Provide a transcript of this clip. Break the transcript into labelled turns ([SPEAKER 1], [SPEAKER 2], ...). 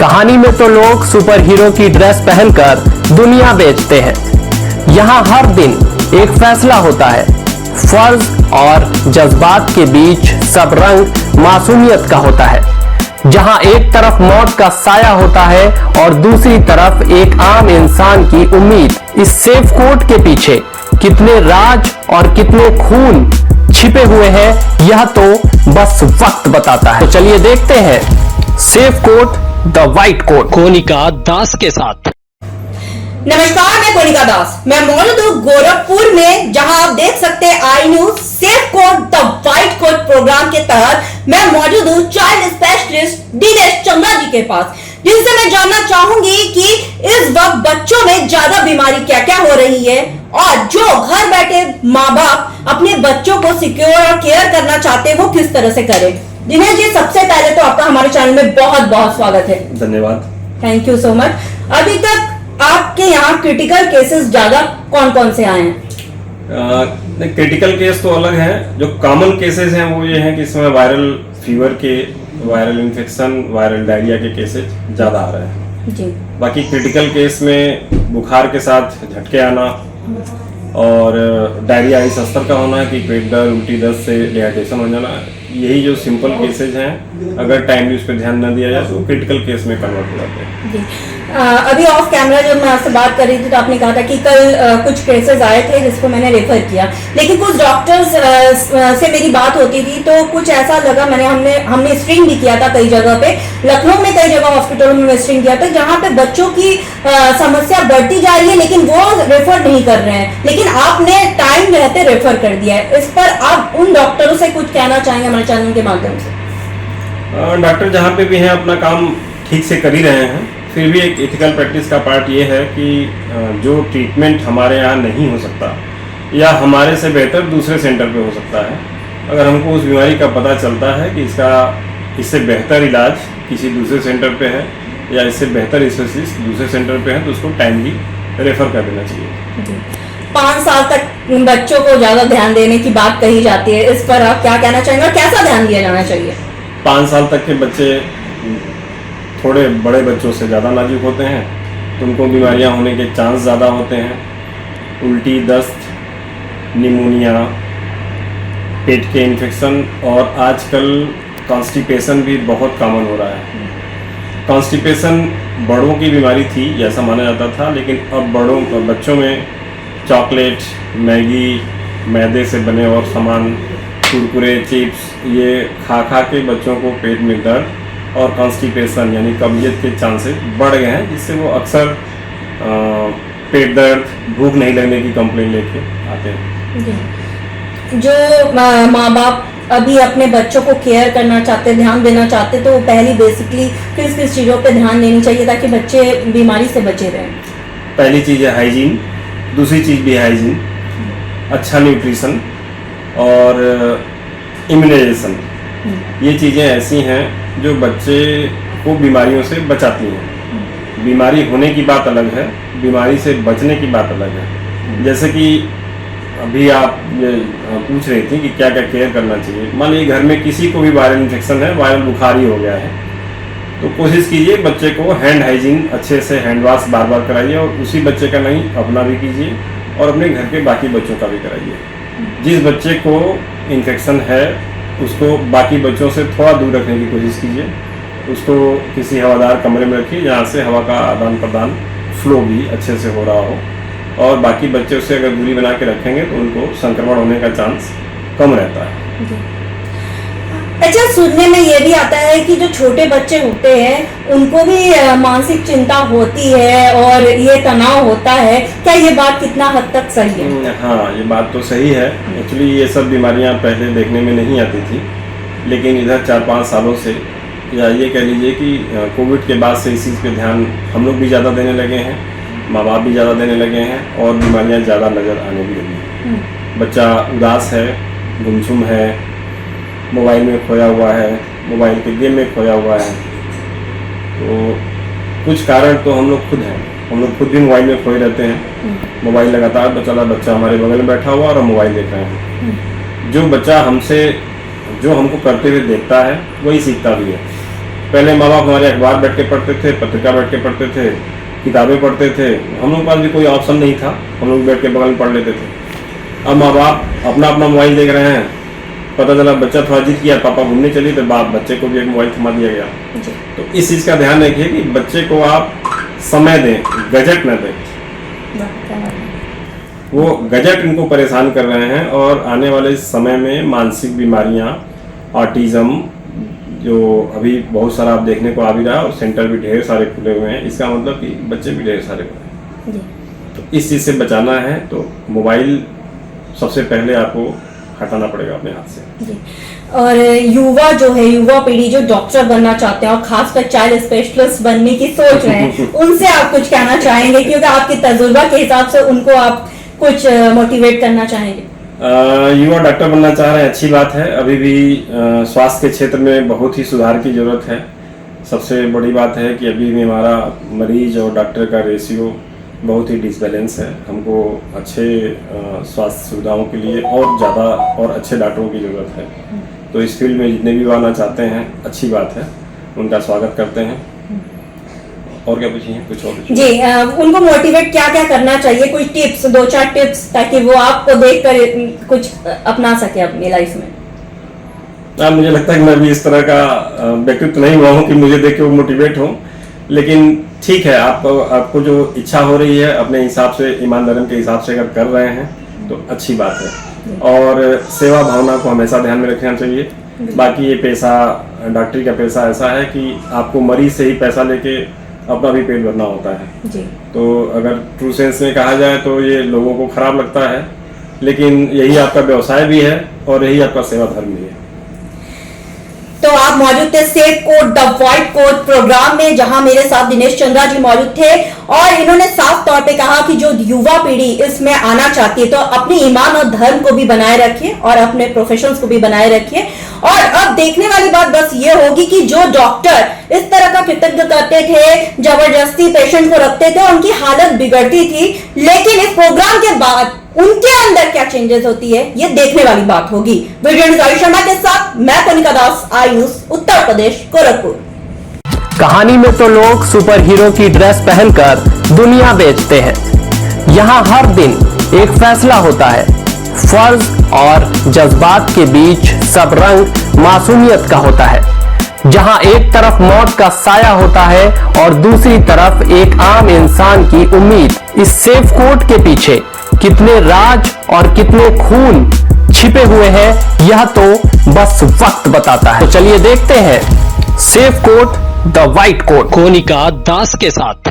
[SPEAKER 1] कहानी में तो लोग सुपर हीरो की ड्रेस पहनकर दुनिया बेचते हैं। यहाँ हर दिन एक फैसला होता है, फर्ज और जज्बात के बीच सब रंग मासूमियत का होता है। जहाँ एक तरफ मौत का साया होता है और दूसरी तरफ एक आम इंसान की उम्मीद। इस सेफ कोर्ट के पीछे कितने राज और कितने खून छिपे हुए हैं, यह तो बस वक्त बताता है। तो चलिए देखते हैं safe court the white court Konika Das के साथ।
[SPEAKER 2] नमस्कार, मैं कोनिका दास। मैं मौजूद हूँ गोरखपुर में, जहां आप देख सकते हैं I News safe court the white court programme के तहत मैं मौजूद हूँ चाइल्ड स्पेशलिस्ट दिनेश चंद्रा जी के पास, जिनसे मैं जानना चाहूंगी कि इस वक्त बच्चों में ज्यादा बीमारी क्या क्या हो रही है और जो घर बैठे माँ बाप अपने बच्चों को सिक्योर और केयर करना चाहते हैं वो किस तरह से करें। दिनेश जी, सबसे पहले तो आपका हमारे चैनल में बहुत बहुत स्वागत है।
[SPEAKER 3] धन्यवाद।
[SPEAKER 2] Thank you so much. अभी तक आपके यहाँ क्रिटिकल केसेस ज्यादा कौन कौन से आए हैं?
[SPEAKER 3] क्रिटिकल केस तो अलग है। जो कॉमन केसेस हैं वो ये हैं कि इसमें वायरल फीवर के, वायरल इन्फेक्शन, वायरल डायरिया के केसेस ज्यादा आ रहे हैं
[SPEAKER 2] जी।
[SPEAKER 3] बाकी क्रिटिकल केस में बुखार के साथ झटके आना और डायरिया इस स्तर का होना कि पेट दर्द, उल्टी दर्द से डिहाइड्रेशन हो जाना, यही जो सिंपल केसेज हैं, अगर टाइमली उस पर ध्यान न दिया जाए तो क्रिटिकल केस में कन्वर्ट हो जाते हैं।
[SPEAKER 2] जी। अभी ऑफ कैमरा जब मैं आपसे बात कर रही थी तो आपने कहा था कि कल कुछ केसेस आए थे जिसको मैंने रेफर किया, लेकिन कुछ डॉक्टर्स से मेरी बात होती थी तो कुछ ऐसा लगा, हमने स्ट्रिंग भी किया था कई जगह पे, लखनऊ में कई जगह हॉस्पिटलों में स्ट्रिंग किया था जहाँ पे बच्चों की समस्या बढ़ती जा रही है लेकिन वो रेफर नहीं कर रहे हैं, लेकिन आपने टाइम रहते रेफर कर दिया है। इस पर आप उन डॉक्टरों से कुछ कहना चाहेंगे हमारे चैनल के माध्यम से?
[SPEAKER 3] डॉक्टर जहाँ पे भी हैं अपना काम ठीक से कर ही रहे हैं, फिर भी एक एथिकल प्रैक्टिस का पार्ट ये है कि जो ट्रीटमेंट हमारे यहाँ नहीं हो सकता या हमारे से बेहतर दूसरे सेंटर पे हो सकता है, अगर हमको उस बीमारी का पता चलता है कि इससे बेहतर इलाज किसी दूसरे सेंटर पे है या इससे बेहतर स्पेशलिस्ट दूसरे सेंटर पे है, तो उसको टाइमली रेफर कर देना चाहिए।
[SPEAKER 2] 5 साल तक बच्चों को ज्यादा ध्यान देने की बात कही जाती है, इस पर आप क्या कहना चाहेंगे और कैसा ध्यान दिया जाना चाहिए?
[SPEAKER 3] 5 साल तक के बच्चे थोड़े बड़े बच्चों से ज़्यादा नाजुक होते हैं, तो उनको बीमारियां होने के चांस ज़्यादा होते हैं। उल्टी, दस्त, निमोनिया, पेट के इन्फेक्शन और आजकल कॉन्स्टिपेशन भी बहुत कॉमन हो रहा है। कॉन्स्टिपेशन बड़ों की बीमारी थी जैसा माना जाता था, लेकिन अब बच्चों में चॉकलेट, मैगी, मैदे से बने और सामान, कुरकुरे, चिप्स, ये खा के बच्चों को पेट में दर्द और कॉन्स्टिपेशन यानी कब्जियत के चांसेस बढ़ गए हैं, जिससे वो अक्सर पेट दर्द, भूख नहीं लगने की कंप्लेन लेके आते हैं।
[SPEAKER 2] जो माँ बाप अभी अपने बच्चों को केयर करना चाहते, ध्यान देना चाहते, तो पहली बेसिकली किस किस चीज़ों पे ध्यान देनी चाहिए ताकि बच्चे बीमारी से बचे रहें?
[SPEAKER 3] पहली चीज़ है हाइजीन, दूसरी चीज़ भी है हाइजीन, अच्छा न्यूट्रिशन और इम्यूनाइजेशन। ये चीज़ें ऐसी हैं जो बच्चे को बीमारियों से बचाती हैं। बीमारी होने की बात अलग है, बीमारी से बचने की बात अलग है। जैसे कि अभी आप ये पूछ रही थी कि क्या क्या केयर करना चाहिए। मान लीजिए घर में किसी को भी वायरल इन्फेक्शन है, वायरल बुखार ही हो गया है, तो कोशिश कीजिए बच्चे को हैंड हाइजीन अच्छे से हैंड वॉश बार बार कराइए और उसी बच्चे का नहीं अपना भी कीजिए और अपने घर के बाकी बच्चों का भी कराइए। जिस बच्चे को इन्फेक्शन है उसको बाकी बच्चों से थोड़ा दूर रखने की कोशिश कीजिए, उसको किसी हवादार कमरे में रखिए जहाँ से हवा का आदान प्रदान, फ्लो भी अच्छे से हो रहा हो, और बाकी बच्चे उससे अगर दूरी बना के रखेंगे तो उनको संक्रमण होने का चांस कम रहता है।
[SPEAKER 2] अच्छा, सुनने में ये भी आता है कि जो छोटे बच्चे होते हैं उनको भी मानसिक चिंता होती है और ये तनाव होता है, क्या ये बात कितना हद तक सही है?
[SPEAKER 3] हाँ, ये बात तो सही है। एक्चुअली ये सब बीमारियां पहले देखने में नहीं आती थी, लेकिन इधर 4-5 सालों से, या ये कह लीजिए कि कोविड के बाद से इस चीज़ पे ध्यान हम लोग भी ज़्यादा देने लगे हैं, माँ बाप भी ज़्यादा देने लगे हैं और बीमारियाँ ज़्यादा नज़र आने भी लगी हैं। बच्चा उदास है, गुमसुम है, मोबाइल में खोया हुआ है, मोबाइल के गेम में खोया हुआ है, तो कुछ कारण तो हम लोग खुद हैं, हम लोग खुद भी मोबाइल में खोए रहते हैं। मोबाइल लगातार बच्चा हमारे बगल में बैठा हुआ और हम मोबाइल देख रहे हैं। जो बच्चा जो हमको करते हुए देखता है वही सीखता भी है। पहले माँ बाप हमारे अखबार बैठ के पढ़ते थे, पत्रिका बैठ के पढ़ते थे, किताबें पढ़ते थे। हम लोग के पास भी कोई ऑप्शन नहीं था, हम लोग बैठ के बगल में पढ़ लेते थे। अब माँ बाप अपना अपना मोबाइल देख रहे हैं। पता चला बच्चा थोड़ा जिद किया, पापा घूमने चलिए, तो बाप बच्चे को भी एक मोबाइल थमा दिया गया। तो इस चीज़ का ध्यान रखिए कि बच्चे को आप समय दें, गजट न दें। वो गजट इनको परेशान कर रहे हैं और आने वाले समय में मानसिक बीमारियां, ऑटिज्म, जो अभी बहुत सारा आप देखने को आ भी रहा है, और सेंटर भी ढेर सारे खुले हुए हैं। इसका मतलब कि बच्चे भी ढेर सारे हुए हैं। तो इस चीज़ से बचाना है तो मोबाइल सबसे पहले आपको हटाना पड़ेगा अपने हाथ से।
[SPEAKER 2] और युवा जो है, युवा पीढ़ी जो डॉक्टर बनना चाहते हैं और खासकर चाइल्ड स्पेशलिस्ट बनने की सोच रहे हैं, उनसे आप कुछ कहना चाहेंगे, क्योंकि आपके तजुर्बा के हिसाब से उनको आप कुछ मोटिवेट करना चाहेंगे?
[SPEAKER 3] युवा डॉक्टर बनना चाह रहे हैं, अच्छी बात है। अभी भी स्वास्थ्य के क्षेत्र में बहुत ही सुधार की जरूरत है। सबसे बड़ी बात है कि अभी भी हमारा मरीज और डॉक्टर का रेशियो बहुत ही डिसबैलेंस है। हमको अच्छे स्वास्थ्य सुविधाओं के लिए और ज़्यादा और अच्छे डॉक्टरों की ज़रूरत है। तो इस फील्ड में जितने भी आना चाहते हैं, अच्छी बात है, उनका स्वागत करते हैं। और क्या पूछिए, कुछ और पूछिए?
[SPEAKER 2] जी, उनको मोटिवेट क्या क्या करना चाहिए, कुछ टिप्स, 2-4 टिप्स, ताकि वो आपको देखकर कुछ अपना सके अपनी लाइफ में?
[SPEAKER 3] मुझे लगता है कि मैं भी इस तरह का व्यक्तित्व नहीं हुआ हूँ कि मुझे देख के वो मोटिवेट हो, लेकिन ठीक है, आपको जो इच्छा हो रही है अपने हिसाब से, ईमान धर्म के हिसाब से अगर कर रहे हैं तो अच्छी बात है। और सेवा भावना को हमेशा ध्यान में रखना चाहिए। बाकी ये पेशा, डॉक्टरी का पेशा ऐसा है कि आपको मरीज से ही पैसा लेके अपना भी पेट भरना होता है जी। तो अगर ट्रू सेंस में कहा जाए तो ये लोगों को खराब लगता है, लेकिन यही आपका व्यवसाय भी है और यही आपका सेवा धर्म भी है।
[SPEAKER 2] तो आप मौजूद थे safe code the white code program में, जहां मेरे साथ दिनेश चंद्रा जी मौजूद थे और इन्होंने साफ तौर पे कहा कि जो युवा पीढ़ी इसमें आना चाहती है तो अपनी ईमान और धर्म को भी बनाए रखिए और अपने प्रोफेशंस को भी बनाए रखिए। और अब देखने वाली बात बस ये होगी कि जो डॉक्टर इस तरह का कृतज्ञ करते थे, जबरदस्ती पेशेंट को रखते थे, उनकी हालत बिगड़ती थी, लेकिन इस प्रोग्राम के बाद उनके अंदर क्या चेंजेस होती है, ये देखने वाली बात होगी। वीडियो आयुष शर्मा के साथ मैं कोनिका दास, आई न्यूज़, उत्तर प्रदेश, गोरखपुर।
[SPEAKER 1] कहानी में तो लोग सुपर हीरो की ड्रेस पहनकर दुनिया बेचते हैं। यहाँ हर दिन एक फैसला होता है। फर्ज और जज्बात के बीच सब रंग मासूमियत का होता है। जहां एक तरफ मौत का साया होता है और दूसरी तरफ एक आम इंसान की उम्मीद। इस सेफ कोड के पीछे कितने राज और कितने खून छिपे हुए हैं, यह तो बस वक्त बताता है। तो चलिए देखते हैं safe code the white code Konika Das के साथ।